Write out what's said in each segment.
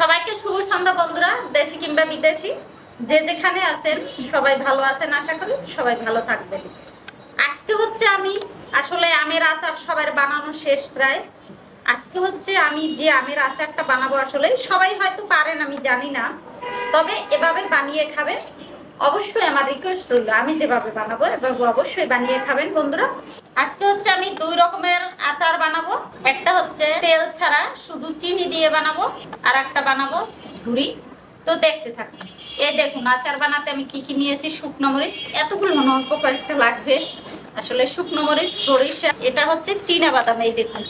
সবাইকে শুভ সন্ধ্যা বন্ধুরা, দেশি কিংবা বিদেশি যে যেখানে আছেন সবাই ভালো আছেন। আশা করি সবাই ভালো থাকবেন। আজকে হচ্ছে আমি আসলে আমের আচার সবার বানানো শেষ প্রায়। আজকে হচ্ছে আমি যে আমের আচারটা বানাবো, আসলে সবাই হয়তো পারেন আমি জানি না, তবে এভাবে বানিয়ে খাবেন। অবশ্যই আমার রিকোয়েস্ট রইল, আমি যেভাবে বানাবো এভাবে অবশ্যই বানিয়ে খাবেন বন্ধুরা। আজকে হচ্ছে আমি দুই রকমের আচার বানাবো। একটা হচ্ছে তেল ছাড়া শুধু চিনি দিয়ে বানাবো, আর একটা বানাবো ঝুরি। তো দেখতে থাকুন। এই দেখুন আচার বানাতে আমি কি কি নিয়েছি। শুকনো মরিচ এতগুলো মনে অল্প কয়েকটা লাগবে, আসলে শুকনো মরিচ, সরিষা, এটা হচ্ছে চীনা বাদাম। এই দেখুন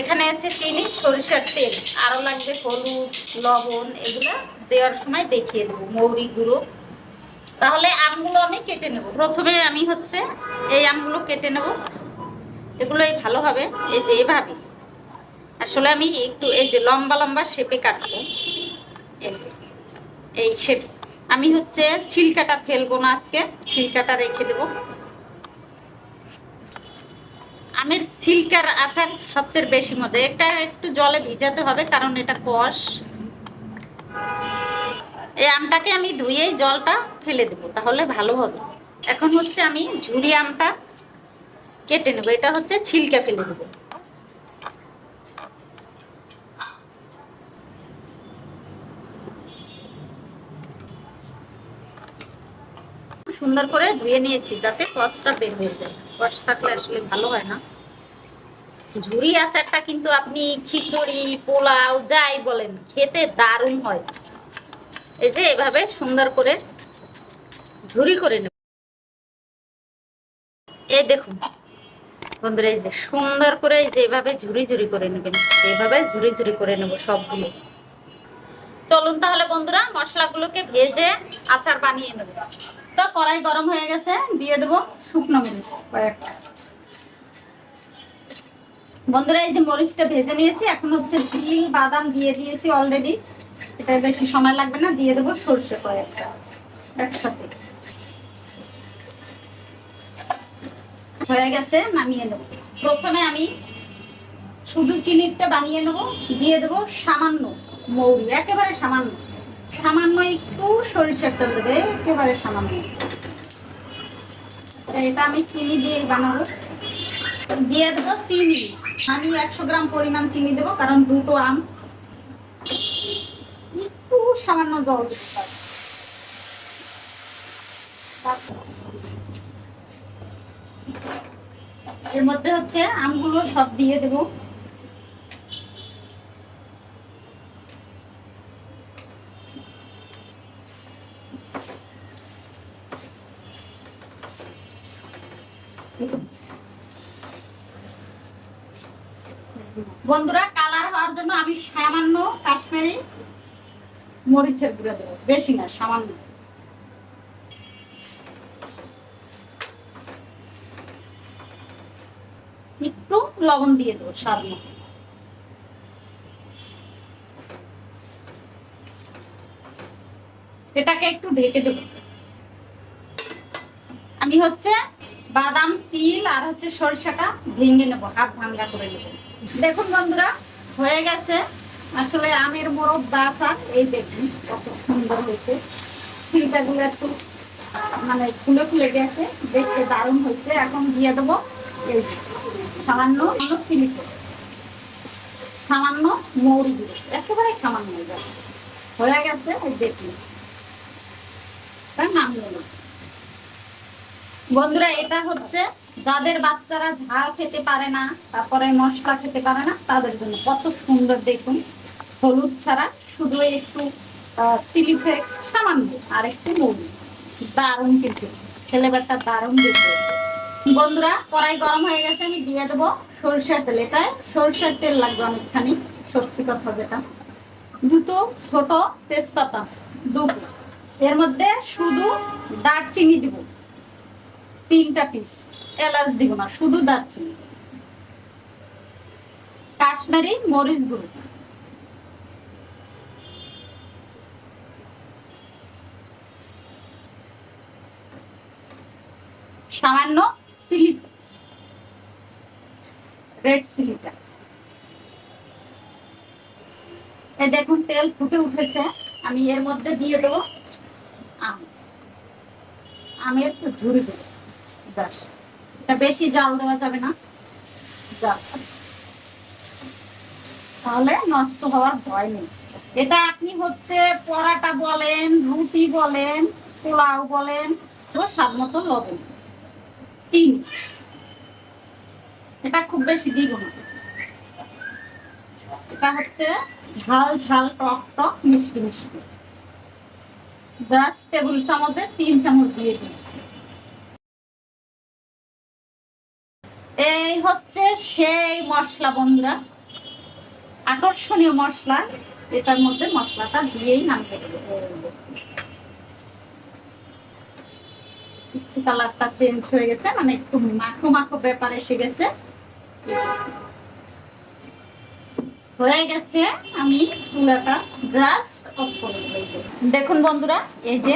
এখানে আছে চিনি, সরিষার তেল, আরো লাগবে হলুদ, লবণ, এগুলা দেওয়ার সময় দেখিয়ে দেবো, মৌরি গুঁড়ো। তাহলে আমগুলো আমি কেটে নেব। প্রথমে আমি হচ্ছে এই আমগুলো কেটে নেব, এগুলোই ভালো হবে। এই যে এভাবে আসলে আমি একটু এই যে লম্বা লম্বা শেপে কাটবো। এই যে এই শেপ, আমি হচ্ছে ছিলকাটা ফেলবো না, আজকে ছিলকাটা রেখে দেব। আমের ছিলকার আচার সবচেয়ে বেশি মজা। এটা একটু জলে ভিজাতে হবে কারণ এটা কষ। এই আমটাকে আমি ধুয়েই জলটা ফেলে দেবো, তাহলে ভালো হবে। এখন হচ্ছে আমি ঝুরি আমটা কেটে নেবো, এটা হচ্ছে ছিলকা ফেলে দেবো। সুন্দর করে ধুয়ে নিয়েছি যাতে কষটা বের হয়ে যায়, কষ থাকলে আসলে ভালো হয় না। ঝুরি আচারটা কিন্তু আপনি খিচুড়ি, পোলাও যাই বলেন, খেতে দারুণ হয়। এই যে এভাবে সুন্দর করে ঝুরি করে নেব। এই দেখুন বন্ধুরা, এই যে সুন্দর করে এই যে এভাবে ঝুরি ঝুরি করে নেবেন, এইভাবে ঝুরি ঝুরি করে নেব সবগুলো। চলুন তাহলে বন্ধুরা মশলাগুলোকে ভেজে আচার বানিয়ে নেব। কড়াই গরম হয়ে গেছে, দিয়ে দেবো শুকনো মরিচ কয়েকটা। বন্ধুরা এই যে মরিচটা ভেজে নিয়েছি, এখন হচ্ছে তিল বাদাম দিয়ে দিয়েছি অলরেডি, এটা বেশি সময় লাগবে না। দিয়ে দেবো সরষে কয়েকটা একসাথে। হয়ে গেছে, নামিয়ে নেব। প্রথমে আমি শুধু চিনিটা বানিয়ে নেব, দিয়ে দেবো সামান্য মৌরি, একেবারে সামান্য, সামান্য একটু সরিষার তেল দেবে, একেবারে সামান্য। এটা আমি চিনি দিয়ে বানাবো। দিয়ে দেবো চিনি, আমি 100 গ্রাম পরিমাণ চিনি দেবো, কারণ দুটো আম। একটু সামান্য জল দিতে পারবো। এর মধ্যে হচ্ছে আমগুলো সব দিয়ে দেব। বন্ধুরা কালার হওয়ার জন্য আমি সামান্য কাশ্মীরি মরিচের গুঁড়া দেবো, বেশি না, সামান্য। একটু লবণ দিয়ে দেবো স্বাদ মতো। এটাকে একটু ঢেকে দেবো। আমি হচ্ছে বাদাম, তিল আর হচ্ছে সরিষাটা ভেঙে নেবো, হাফ ভাঙা করে নেবো। দেখুন বন্ধুরা হয়ে গেছে আসলে আমের মোরব্বা আচার। এই দেখুন কত সুন্দর হয়েছে, ছিলকাগুলো একটু মানে ফুলে ফুলে গেছে, দেখতে দারুণ হয়েছে। এখন দিয়ে দেবো এই সামান্য চিনি, সামান্য মৌরি গুঁড়ো, একেবারে সামান্য হয়ে গেছে। ওই দেখুন নামিয়ে নেব। বন্ধুরা এটা হচ্ছে যাদের বাচ্চারা ঝাল খেতে পারে না, তারপরে মশলা খেতে পারে না, তাদের জন্য কত সুন্দর। দেখুন হলুদ ছাড়া শুধু একটু চিলি ফ্লেক্স সামান্য আর একটু মৌরি, দারুণ কিন্তু ফ্লেভারটা দারুণ দেখবে। বন্ধুরা কড়াই গরম হয়ে গেছে, আমি দিয়ে দেবো সরিষার তেল। এটাই সরিষার তেল লাগবে অনেকখানি, সত্যি কথা যেটা। দুটো ছোট তেজপাতা দুটো, এর মধ্যে শুধু দারচিনি দিব 3টা পিস, এলাচ দিব না, শুধু দারচিনি, কাশ্মীরি মরিচ গুঁড়ো, সামান্য চিলি ফ্লেক্স, রেড চিলিটা, এই দেখুন তেল ফুটে উঠেছে, আমি এর মধ্যে দিয়ে দেবো আম। আমি একটু ঝুরি দেবো, ব্যাস। এটা বেশি জাল দেওয়া যাবে না, জাল তাহলে নষ্ট হওয়ার ভয় নেই। এটা আপনি হচ্ছে পরাটা বলেন, রুটি বলেন, পোলাও বলেন, স্বাদ মতো লবণ, চিনি, এটা খুব বেশি দিব না। এটা হচ্ছে ঝাল ঝাল টক টক মিষ্টি মিষ্টি, জাস্ট টেবিল চামচে 3 চামচ দিয়ে দিচ্ছি। এই হচ্ছে সেই মশলা বন্ধুরা, আকর্ষণীয় মশলা। এটার মধ্যে মশলাটা দিয়েই নামিয়ে দেবো। একটু কালারটা চেঞ্জ হয়ে গেছে, মানে একটু মাখো মাখো ব্যাপার এসে গেছে, হয়ে গেছে। আমি চুলাটা জাস্ট অফ করে দেব। দেখুন বন্ধুরা, এই যে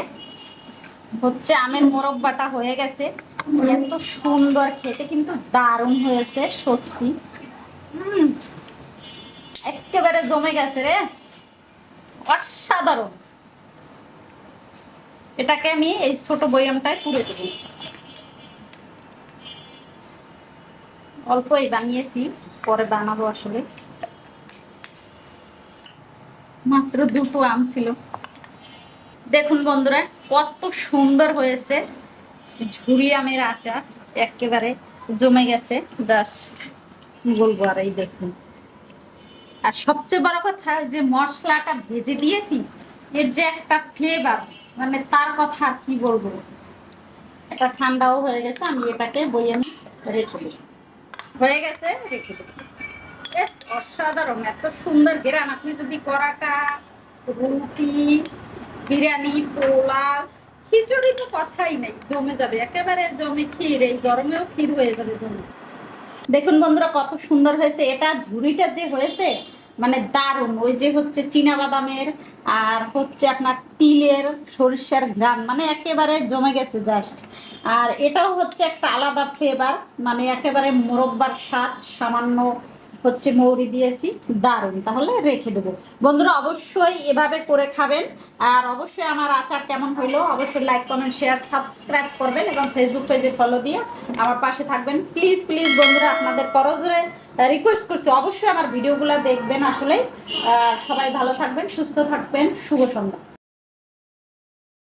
হচ্ছে আমের মোরব্বাটা হয়ে গেছে। এত সুন্দর, খেতে কিন্তু দারুণ হয়েছে সত্যি। একেবারে জমে গেছে রে, অসাধারণ। এটাকে আমি এই ছোট বয়ামটায় পুরে দেব। অল্পই বানিয়েছি, পরে বানাবো। আসলে মাত্র 2টো আম ছিল। দেখুন বন্ধুরা, কত সুন্দর হয়েছে ঝুরি আমের আচার, একেবারে জমে গেছে। জাস্ট কি বলবো আর, এই দেখুন। আর সবচেয়ে বড় কথা, যে মশলাটা ভেজে দিয়েছি, এর যে একটা ফ্লেভার, মানে তার কথা আর কি বলবো। এটা ঠান্ডাও হয়ে গেছে, আমি এটাকে বয়ামে রেখে দেব। হয়ে গেছে, রেখে দেব। অসাধারণ, এত সুন্দর ঘেরান। আপনি যদি পরাটা, রুটি, বিরিয়ানি, পোলাও, খিচুড়ি তো কথাই নেই, জমে যাবে একেবারে, জমে ক্ষীর। এই গরমেও ক্ষীর হয়ে যাবে জমে। দেখুন বন্ধুরা, কত সুন্দর হয়েছে। এটা ঝুড়িটা যে হয়েছে, মানে দারুণ। ওই যে হচ্ছে চীনা বাদামের আর হচ্ছে আপনার তিলের, সরিষার ঘ্রাণ, মানে একেবারে জমে গেছে জাস্ট। আর এটাও হচ্ছে একটা আলাদা ফ্লেভার, মানে একেবারে মোরব্বার স্বাদ, সামান্য হচ্ছে মৌরি দিয়েছি, দারুণ। তাহলে রেখে দেবো বন্ধুরা, অবশ্যই এভাবে করে খাবেন। আর অবশ্যই আমার আচার কেমন হইলো অবশ্যই লাইক, কমেন্ট, শেয়ার, সাবস্ক্রাইব করবেন এবং ফেসবুক পেজে ফলো দিয়ে আমার পাশে থাকবেন। প্লিজ প্লিজ বন্ধুরা, আপনাদের করজোরে রিকোয়েস্ট করছি, অবশ্যই আমার ভিডিওগুলো দেখবেন। আসলে সবাই ভালো থাকবেন, সুস্থ থাকবেন। শুভ সন্ধ্যা।